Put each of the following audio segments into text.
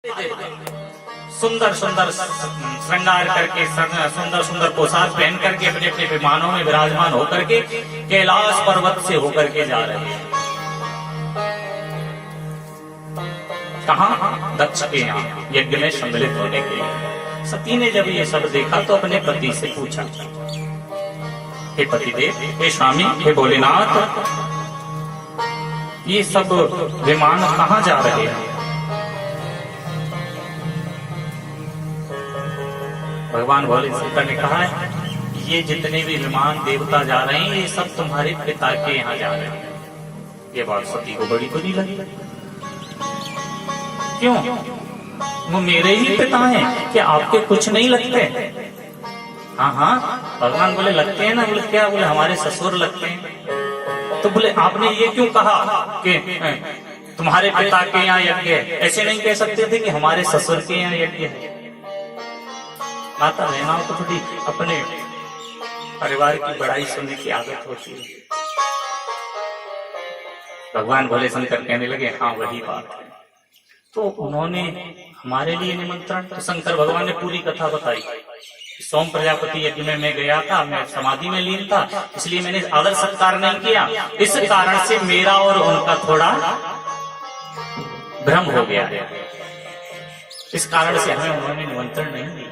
सुंदर सुंदर श्रृंगार करके सुंदर सुंदर पोशाक पहन करके अपने अपने विमानों में विराजमान होकर के कैलाश पर्वत से होकर के जा रहे हैं। कहाँ? दक्ष के यहाँ यज्ञ में सम्मिलित होने के लिए। सती ने जब ये सब देखा तो अपने पति से पूछा, हे पतिदेव, हे स्वामी, हे भोलेनाथ, ये सब विमान कहाँ जा रहे हैं? भगवान भोले शंकर ने कहा है, ये जितने भी विमान देवता जा रहे हैं, ये सब तुम्हारे पिता के यहाँ जा रहे हैं। ये बात सती को बड़ी बुरी लगी। क्यों? वो मेरे ही पिता हैं, क्या आपके कुछ नहीं लगते? हाँ हाँ, भगवान बोले लगते हैं ना। बोले क्या? बोले हमारे ससुर लगते हैं। तो बोले आपने ये क्यों कहा कि तुम्हारे पिता के यहाँ यज्ञ है? ऐसे नहीं कह सकते थे कि हमारे ससुर के यहाँ यज्ञ है। माता बहनाओं को थोड़ी अपने परिवार की बड़ाई सुनने की आदत होती है। भगवान भोले शंकर कहने लगे, हाँ वही बात है। तो उन्होंने हमारे लिए निमंत्रण, तो शंकर भगवान ने पूरी कथा बताई। सोम प्रजापति यज्ञ में मैं गया था, मैं समाधि में लीन था, इसलिए मैंने आदर सत्कार नहीं किया। इस कारण से मेरा और उनका थोड़ा भ्रम हो गया है। इस कारण से हमें उन्होंने निमंत्रण नहीं दिया।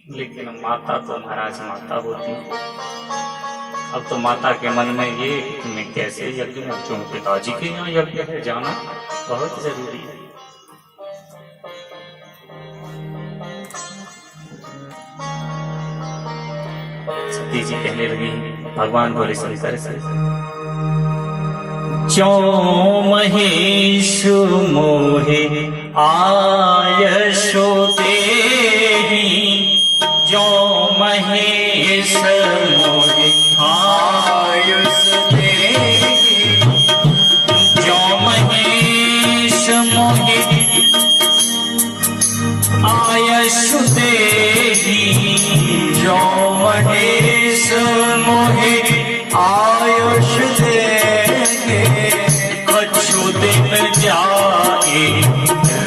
लेकिन माता तो महाराज माता होती। अब तो माता के मन में ये कि मैं कैसे यज्ञ में, क्यों पिताजी के यहाँ यज्ञ है, जाना बहुत जरूरी है। सती जी कहने लगी भगवान भोले शंकर से, ज्यों महेश मोहे आयशो देहि, ज्यों महेश मोहे आयुष देहि, ज्यों महेश मोहे आयुष देहि, ज्यों महेश मोहे आयुष देहि, कछु दिन जाए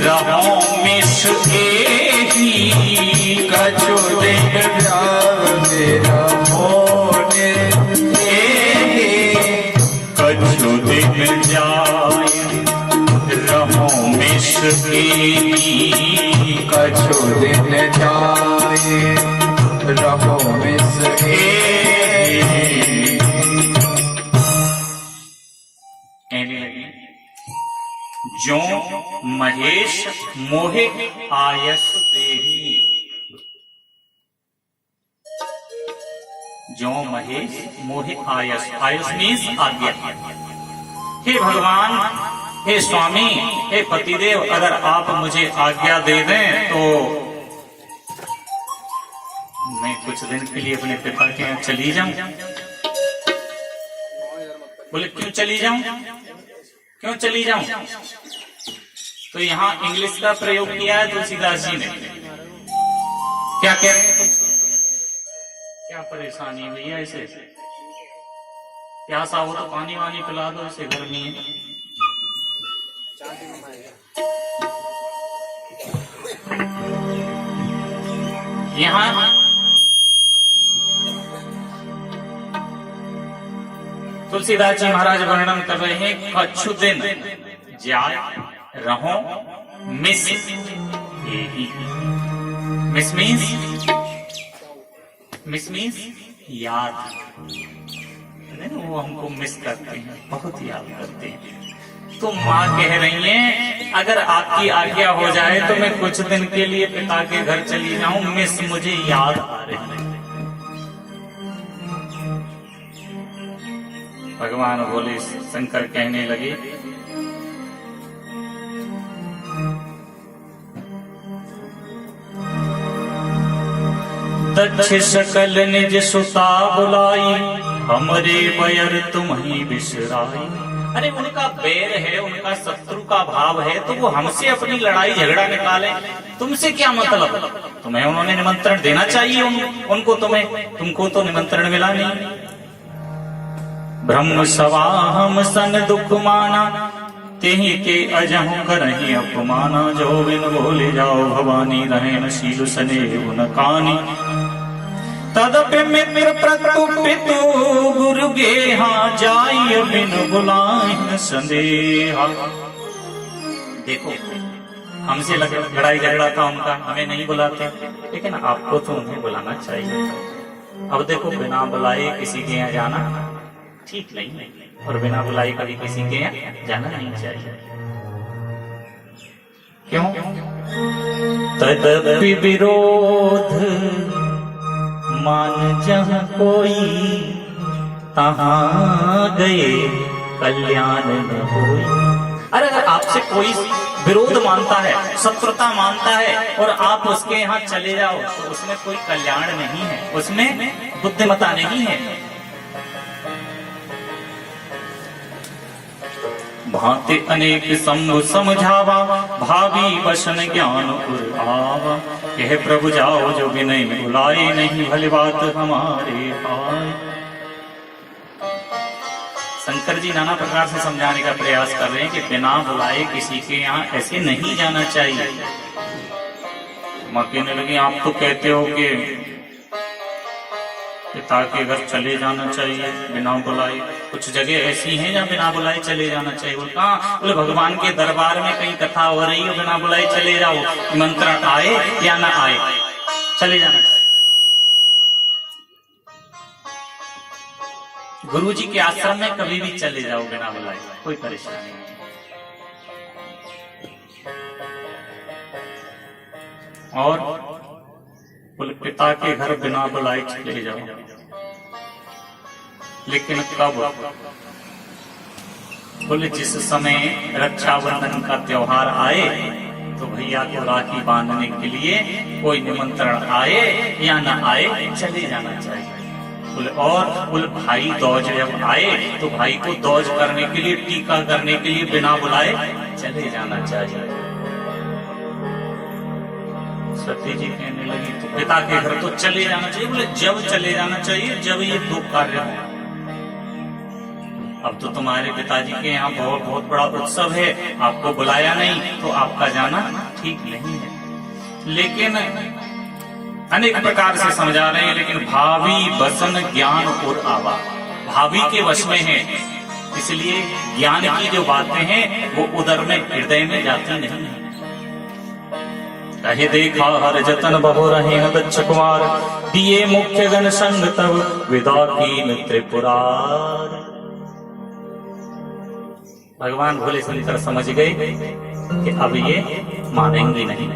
रहो मिस एहि, कछु दिन जाए रहो एहि, कछु दिन जाए रहो मिस एहि, कछु दिन जाए रहो मिस एहि। ज्यों महेश मोहे आयस देहि, ज्यों महेश मोहे आयस, आयुष मीन्स आज्ञा। हे भगवान, हे स्वामी, हे पतिदेव, अगर आप मुझे आज्ञा दे दें तो मैं कुछ दिन के लिए अपने पिता के यहाँ चली जाऊं। बोले क्यों चली जाऊं? क्यों चली जाऊं? तो यहाँ इंग्लिश का प्रयोग किया है तुलसीदास जी ने। क्या कह रहे हैं? क्या परेशानी है भैया? इसे प्यासा हो तो पानी वानी पिला दो, इसे गर्मी है। यहाँ तुलसीदास जी महाराज वर्णन कर रहे हैं, कछु दिन जाए रहो मिस एहि। मिस मीन्स याद। नहीं, वो हमको मिस करते हैं, बहुत याद करते हैं। तो माँ कह रही है, अगर आपकी आज्ञा हो जाए तो मैं कुछ दिन के लिए पिता के घर चली जाऊं, मिस मुझे याद आ रही है। भगवान भोले शंकर कहने लगे, दक्ष सकल निज सुता बुलाई, हमरे बैर तुम्हीं बिसराई। अरे उनका बैर है, उनका शत्रु का भाव है, तो वो हमसे अपनी लड़ाई झगड़ा निकाले, तुमसे क्या मतलब? तुम्हें उन्होंने निमंत्रण देना चाहिए उनको, तुमको तो निमंत्रण मिला नहीं। ब्रह्म सवाहम सन दुख माना, तेहि के अजहु करहि अपमाना, जो बिन बोले जाओ भवानी, रहे न शील स्नेह न कानी। तदपि मित्र प्रतुपितु गुरु गेहा, जाय बिन बुलाहि संदेहा। देखो हमसे लड़ाई झगड़ा था उनका, हमें नहीं बुलाते, लेकिन आपको तो उन्हें बुलाना चाहिए। अब देखो बिना बुलाए किसी के यहाँ जाना ठीक नहीं है, और बिना बुलाए कभी किसी के यहाँ जाना नहीं चाहिए। क्यों? तदपि विरोध मान जहाँ कोई, तहाँ गए कल्याण न होई। अरे अगर आपसे कोई विरोध मानता है, शत्रुता मानता है, और आप उसके यहाँ चले जाओ, तो उसमें कोई कल्याण नहीं है, उसमें बुद्धिमता नहीं है। भांति अनेक संग समझावा, भावी वसन ज्ञान उर आवा। कह प्रभु जाओ जो विनय बुलाए, नहीं भली बात हमारे पाए। शंकर जी नाना प्रकार से समझाने का प्रयास कर रहे हैं कि बिना बुलाए किसी के यहाँ ऐसे नहीं जाना चाहिए। माँ कहने लगी आप तो कहते हो कि पिता के घर चले जाना चाहिए बिना बुलाए, कुछ जगह ऐसी हैं जहाँ बिना बुलाए चले जाना चाहिए। बोले कहाँ? बोले भगवान के दरबार में कहीं कथा हो रही हो, बिना बुलाए चले जाओ, निमंत्रण आए या ना आए चले जाना चाहिए। गुरु जी के आश्रम में कभी भी चले जाओ बिना बुलाए, कोई परेशानी नहीं। और बोले पिता के घर बिना बुलाए चले जाओ, लेकिन कब? बोले जिस समय रक्षाबंधन का त्योहार आए तो भैया को राखी बांधने के लिए कोई निमंत्रण आए या ना आए चले जाना चाहिए। बोले और बोले भाई दौज जब आए तो भाई को दौज करने के लिए, टीका करने के लिए बिना बुलाए चले जाना चाहिए। सती जी कहने लगी तो पिता के घर तो चले जाना चाहिए। बोले जब चले जाना चाहिए जब ये दो कार्य हो। अब तो तुम्हारे पिताजी के यहाँ बहुत बहुत बड़ा उत्सव है, आपको बुलाया नहीं तो आपका जाना ठीक नहीं है। लेकिन अनेक प्रकार से समझा रहे हैं, लेकिन भावी वसन ज्ञान और आवा, भावी के वश में है, इसलिए ज्ञान की जो बातें हैं वो उदर में, हृदय में जाती नहीं है। कहे देखा हर जतन बहु रहे दक्ष कुमार, दिए मुख्य गण संग तब विदा कीन त्रिपुरार। भगवान भोले शंकर समझ गए कि अब ये मानेंगे नहीं।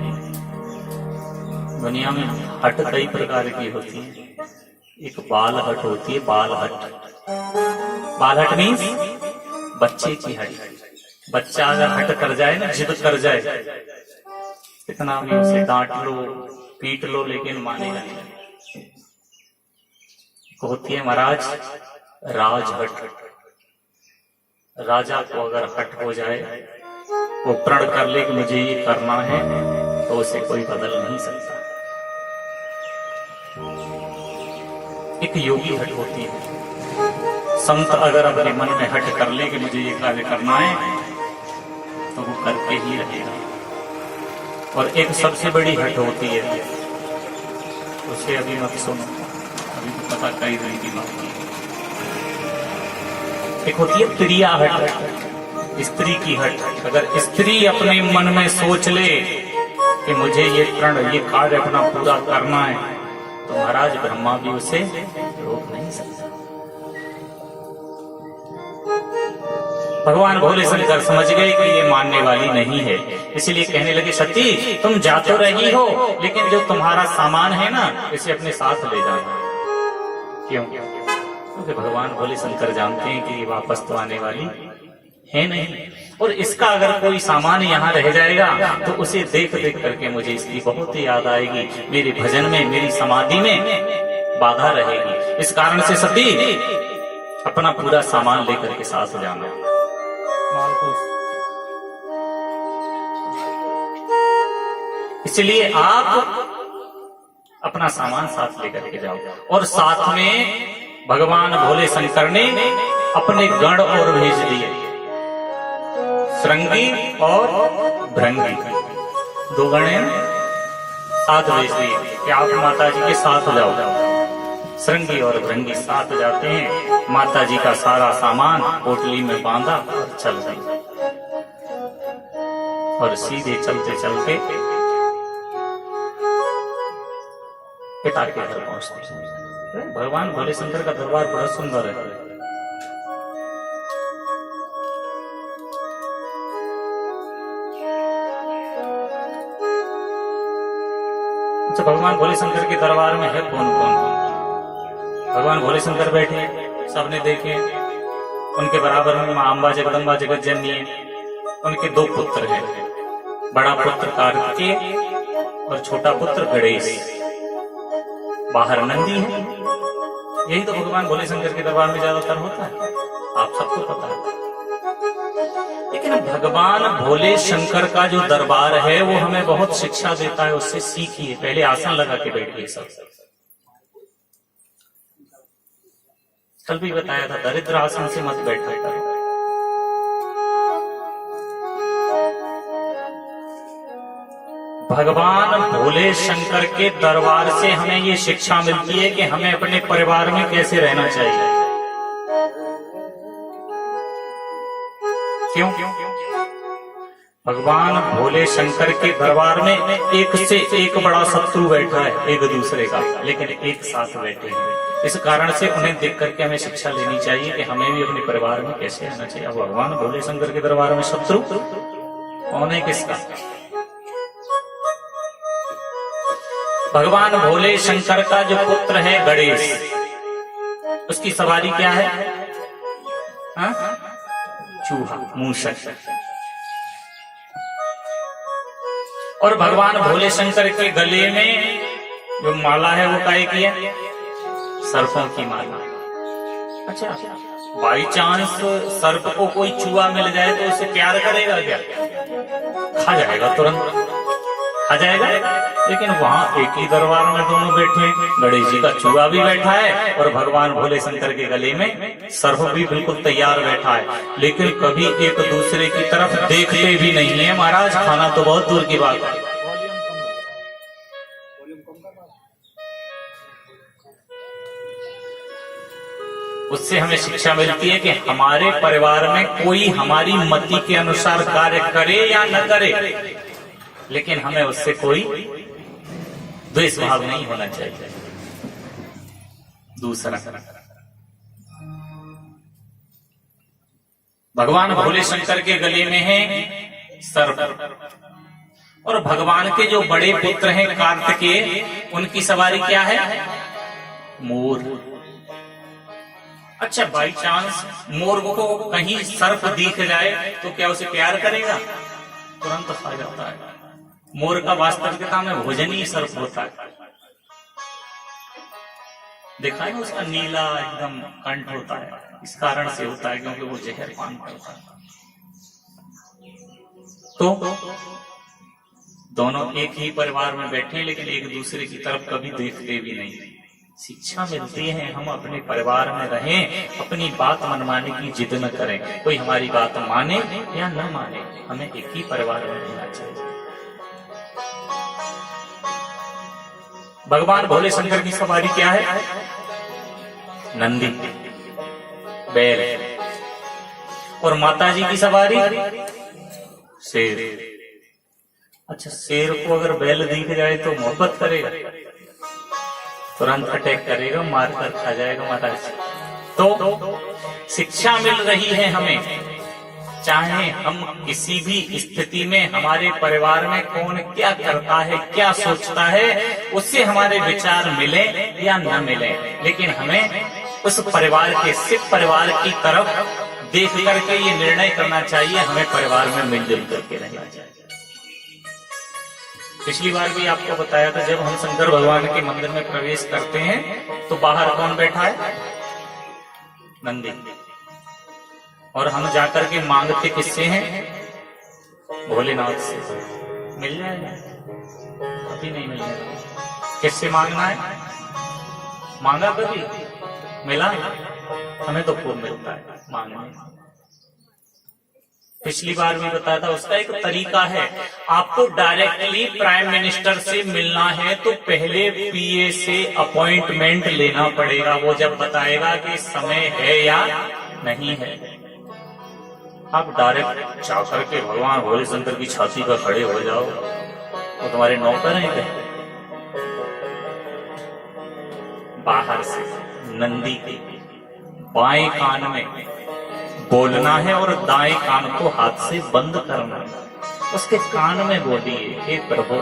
दुनिया में हट कई प्रकार की होती है। एक बाल हट होती है, बाल हट। बाल हट मीन्स बच्चे की हट। बच्चा अगर हट कर जाए ना, जिद कर जाए, कितना भी उसे डांट लो पीट लो लेकिन मानेगा नहीं। होती है महाराज राज हट। राजा को अगर हट हो जाए, वो प्रण कर ले कि मुझे ये करना है, तो उसे कोई बदल नहीं सकता। एक योगी हट होती है। संत अगर अपने मन में हट कर ले कि मुझे ये कार्य करना है, तो वो करके ही रहेगा। और एक सबसे बड़ी हट होती है, उसे अभी मत सुनो, अभी तो पता कई दिन की बात है। एक होती है प्रिया हट, स्त्री की हट। अगर स्त्री अपने मन में सोच ले कि मुझे ये प्रण, ये कार्य अपना पूरा करना है, तो महाराज ब्रह्मा भी उसे रोक नहीं सकता। भगवान भोले शंकर समझ गए कि ये मानने वाली नहीं है, इसलिए कहने लगे सती तुम जा तो रही हो, लेकिन जो तुम्हारा सामान है ना, इसे अपने साथ ले जाना। क्यों? क्योंकि भगवान भोले शंकर जानते हैं कि ये वापस तो आने वाली है नहीं, और इसका अगर कोई सामान यहाँ रह जाएगा तो उसे देख देख करके मुझे इसकी बहुत ही याद आएगी, मेरे भजन में, मेरी समाधि में बाधा रहेगी। इस कारण से सती अपना पूरा सामान लेकर के साथ जाना। इसलिए आप अपना सामान साथ लेकर के जाओ। और साथ में भगवान भोले शंकर ने अपने गण और भेज दिए। श्रृंगी और भृंगी, दो गण हैं, साथ भेज दिए कि आप माता जी के साथ जाओ। श्रृंगी और भृंगी साथ जाते हैं, माता जी का सारा सामान पोटली में बांधा और चल गए, और सीधे चलते चलते पिता के घर पहुंचते हैं। भगवान भोले शंकर का दरबार बड़ा सुंदर है। अच्छा, भगवान भोले शंकर के दरबार में है कौन कौन? भगवान भोले शंकर बैठे, सबने देखे, उनके बराबर में मां अम्बा जगदम्बा जगत जननी है। उनके दो पुत्र हैं, बड़ा पुत्र कार्तिकेय और छोटा पुत्र गणेश। बाहर नंदी है। यही तो भगवान भोले शंकर के दरबार में ज्यादातर होता है, आप सबको पता है। लेकिन भगवान भोले शंकर का जो दरबार है वो हमें बहुत शिक्षा देता है, उससे सीखिए। पहले आसन लगा के बैठिए सब। कल भी बताया था, दरिद्र आसन से मत बैठा करो। भगवान भोले शंकर के दरबार से हमें ये शिक्षा मिलती है कि हमें अपने परिवार में कैसे रहना चाहिए। क्यों? भगवान भोले शंकर के दरबार में एक से एक बड़ा शत्रु बैठा है, एक दूसरे का, लेकिन एक साथ बैठे हैं। इस कारण से उन्हें देख करके हमें शिक्षा लेनी चाहिए कि हमें भी अपने परिवार में कैसे रहना चाहिए। अब भगवान भोले शंकर के दरबार में शत्रु कौन है, किसका? भगवान भोले शंकर का जो पुत्र है गणेश, उसकी सवारी क्या है? चूहा, मूषक। और भगवान भोले शंकर के गले में जो माला है वो काहे की है? सर्पों की माला। अच्छा, बाई चांस सर्प को कोई चूहा मिल जाए तो उसे प्यार करेगा क्या? खा जाएगा, तुरंत खा जाएगा। लेकिन वहां एक ही दरबार में दोनों बैठे, गणेश जी का चूहा भी बैठा है और भगवान भोले शंकर के गले में सर्प भी बिल्कुल तैयार बैठा है, लेकिन कभी एक दूसरे की तरफ देखते भी नहीं है। महाराज, खाना तो बहुत दूर की बात है। उससे हमें शिक्षा मिलती है कि हमारे परिवार में कोई हमारी मति के अनुसार कार्य करे या न करे, लेकिन हमें उससे कोई द्वेष भाव नहीं होना चाहिए। दूसरा, भगवान भोले शंकर के गले में है सर्प, और भगवान के जो बड़े पुत्र हैं कार्तिकेय, उनकी सवारी क्या है? मोर। अच्छा, बाई चांस मोर को कहीं सर्प दिख जाए तो क्या उसे प्यार करेगा? तुरंत खा जाता है। मोर का वास्तविकता में भोजनीय सर्प होता है। देखा है, उसका नीला एकदम कंठ होता है, इस कारण से होता है क्योंकि वो जहर पान करता है। तो दोनों एक ही परिवार में बैठे, लेकिन एक दूसरे की तरफ कभी देखते भी नहीं। शिक्षा मिलती है हम अपने परिवार में रहें, अपनी बात मनवाने की जिद न करें। कोई हमारी बात माने या न माने, हमें एक ही परिवार में रहना चाहिए। भगवान भोले शंकर की सवारी क्या है? नंदी, बैल। और माता जी की सवारी शेर। अच्छा, शेर को अगर बैल दिख जाए तो मोहब्बत करेगा? तुरंत अटैक करेगा, मारकर खा जाएगा महाराज। तो शिक्षा मिल रही है हमें, चाहे हम किसी भी स्थिति में हमारे परिवार में कौन क्या करता है, क्या सोचता है, उससे हमारे विचार मिले या न मिले, लेकिन हमें उस परिवार के सिख परिवार की तरफ देख करके ये निर्णय करना चाहिए, हमें परिवार में मिलजुल करके रहना चाहिए। पिछली बार भी आपको बताया था, जब हम शंकर भगवान के मंदिर में प्रवेश करते हैं तो बाहर कौन बैठा है? नंदी। और हम जाकर के मांगते किससे हैं? भोलेनाथ से। मिल जाएगा? कभी नहीं मिलेगा। किससे मांगना है? मांगा कभी? मिला? हमें तो खूब मिलता है मांगने। पिछली बार भी बताया था, उसका एक तरीका है। आपको डायरेक्टली प्राइम मिनिस्टर से मिलना है तो पहले पीए से अपॉइंटमेंट लेना पड़ेगा। वो जब बताएगा कि समय है या नहीं है, आप डायरेक्ट जाकर के भगवान भोले शंकर की छाती पर खड़े हो जाओ, वो तुम्हारे नौकर हैं क्या? बाहर से नंदी के बाएं कान में बोलना है और दाएं कान को हाथ से बंद करना है। उसके कान में बोलिए, हे प्रभु,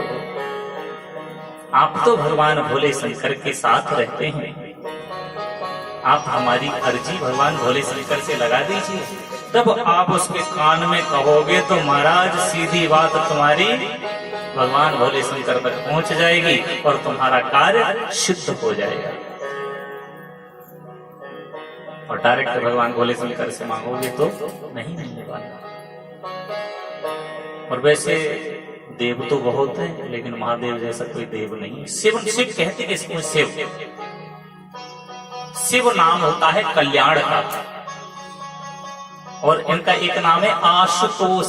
आप तो भगवान भोले शंकर के साथ रहते हैं, आप हमारी अर्जी भगवान भोले शंकर से लगा दीजिए। तब आप उसके कान में कहोगे तो महाराज सीधी बात तुम्हारी भगवान भोले शंकर तक पहुंच जाएगी और तुम्हारा कार्य सिद्ध हो जाएगा। और डायरेक्ट भगवान भोले शंकर से मांगोगे तो नहीं मिलने वाला। और वैसे देव तो बहुत है, लेकिन महादेव जैसा कोई देव नहीं। शिव कहते हैं इसको, शिव नाम होता है कल्याण का, और इनका एक नाम है आशुतोष।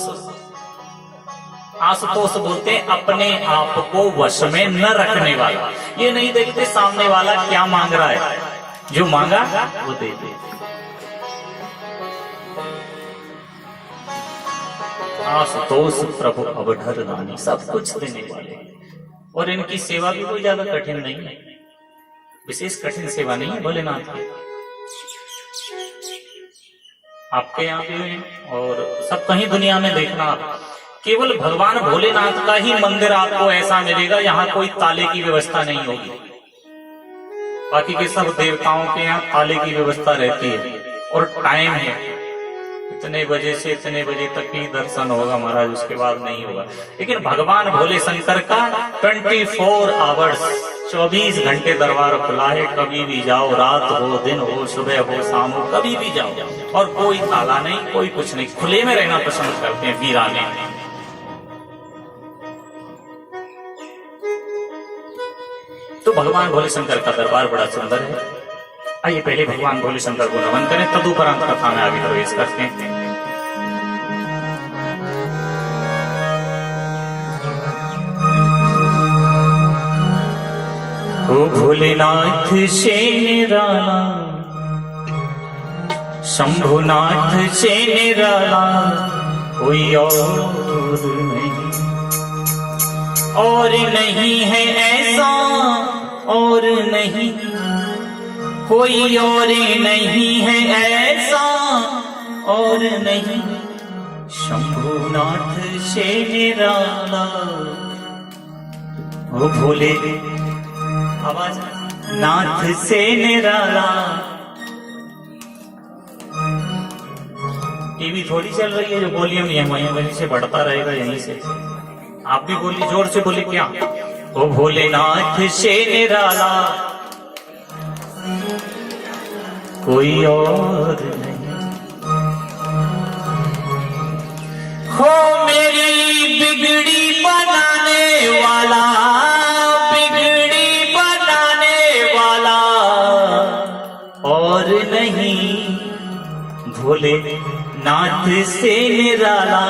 आशुतोष बोलते हैं अपने आप को वश में न रखने वाला। ये नहीं देखते सामने वाला क्या मांग रहा है, जो मांगा वो दे दे। आशुतोष प्रभु अवधर दानी, सब कुछ देने वाले। और इनकी सेवा भी कोई ज्यादा कठिन नहीं है, विशेष कठिन सेवा नहीं है भोलेनाथ की। आपके यहाँ भी और सब कहीं दुनिया में देखना, केवल भगवान भोलेनाथ का ही मंदिर आपको ऐसा मिलेगा यहाँ कोई ताले की व्यवस्था नहीं होगी। बाकी के सब देवताओं के यहाँ ताले की व्यवस्था रहती है और टाइम है, इतने बजे से इतने बजे तक ही दर्शन होगा महाराज, उसके बाद नहीं होगा। लेकिन भगवान भोले शंकर का 24 आवर्स 24 घंटे दरबार खुला है। कभी भी जाओ, रात हो, दिन हो, सुबह हो, शाम हो, कभी भी जाओ, और कोई ताला नहीं, कोई कुछ नहीं। खुले में रहना पसंद करते हैं वीराने। तो भगवान भोले शंकर का दरबार बड़ा सुंदर है। आइए पहले भगवान भोले शंकर को नमन करें, तदुपरांत कथा में आगे प्रवेश करते हैं। ओ भोलेनाथ से निराला, शंभुनाथ से निराला कोई और नहीं है ऐसा, और नहीं कोई और नहीं है ऐसा, और नहीं शंभुनाथ से निराला। ओ भोले आवाज, नाथ से निराला। टीवी थोड़ी चल रही है जो वॉल्यूम वहीं से बढ़ता रहेगा, यहीं से। आप भी बोलिए, जोर से बोलिए। क्या? ओ भोलेनाथ से निराला कोई और नहीं, हो मेरी बिगड़ी बनाने वाला, बिगड़ी बनाने वाला और नहीं भोले नाथ से निराला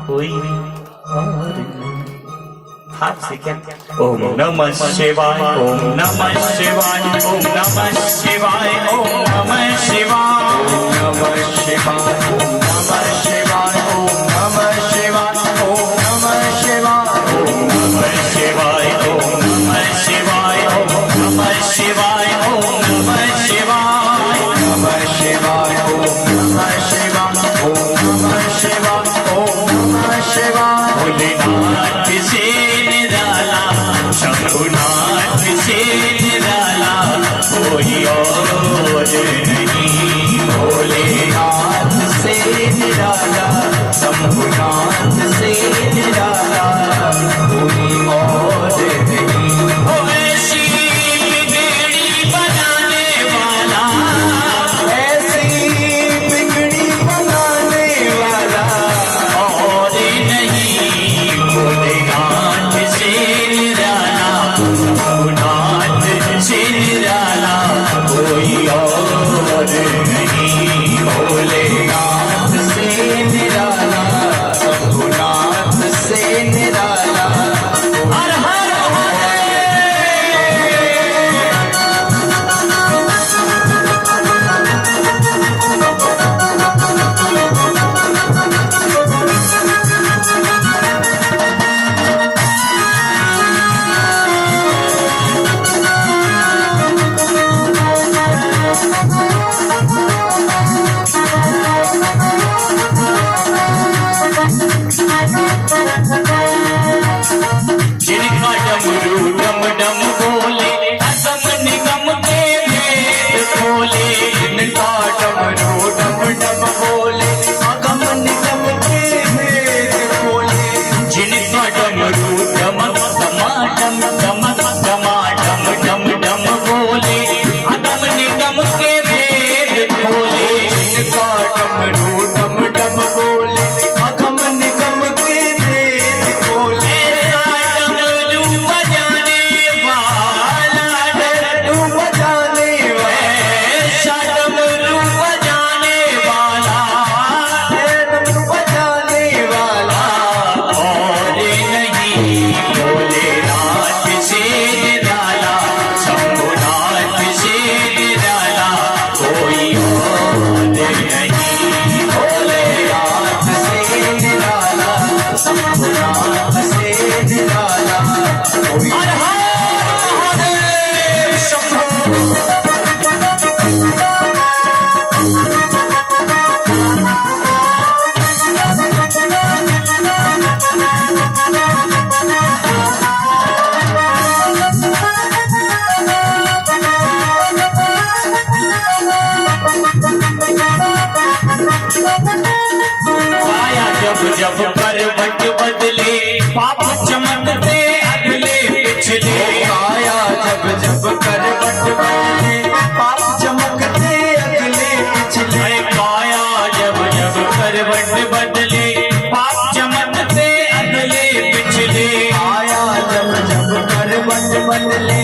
कोई और नहीं। हाथ से क्या? ओम नमः शिवाय, ओम नमः शिवाय, ओम नमः शिवाय, ओम नमः शिवाय, ओम नमः शिवाय, ओम नमः शिवाय, ओम नमः शिवाय, ओम नमः शिवाय, ओम नमः शिवाय, ओम नमः शिवाय, ओम नमः शिवाय, ओम नमः शिवाय, नमः शिवाय, ओम नमः शिवाय, ओम नमः शिवाय, ओम नमः शिवाय। भोलेनाथ से निराला, शंभुनाथ से निराला कोई और नहीं, भोलेनाथ से जब जब करवट बदले पाप चमकते अगले पिछले। काया जब जब करवट बदले पाप चमकते अगले पिछले। काया जब जब करवट बदले पाप चमकते अगले पिछले। काया जब जब करवट बदले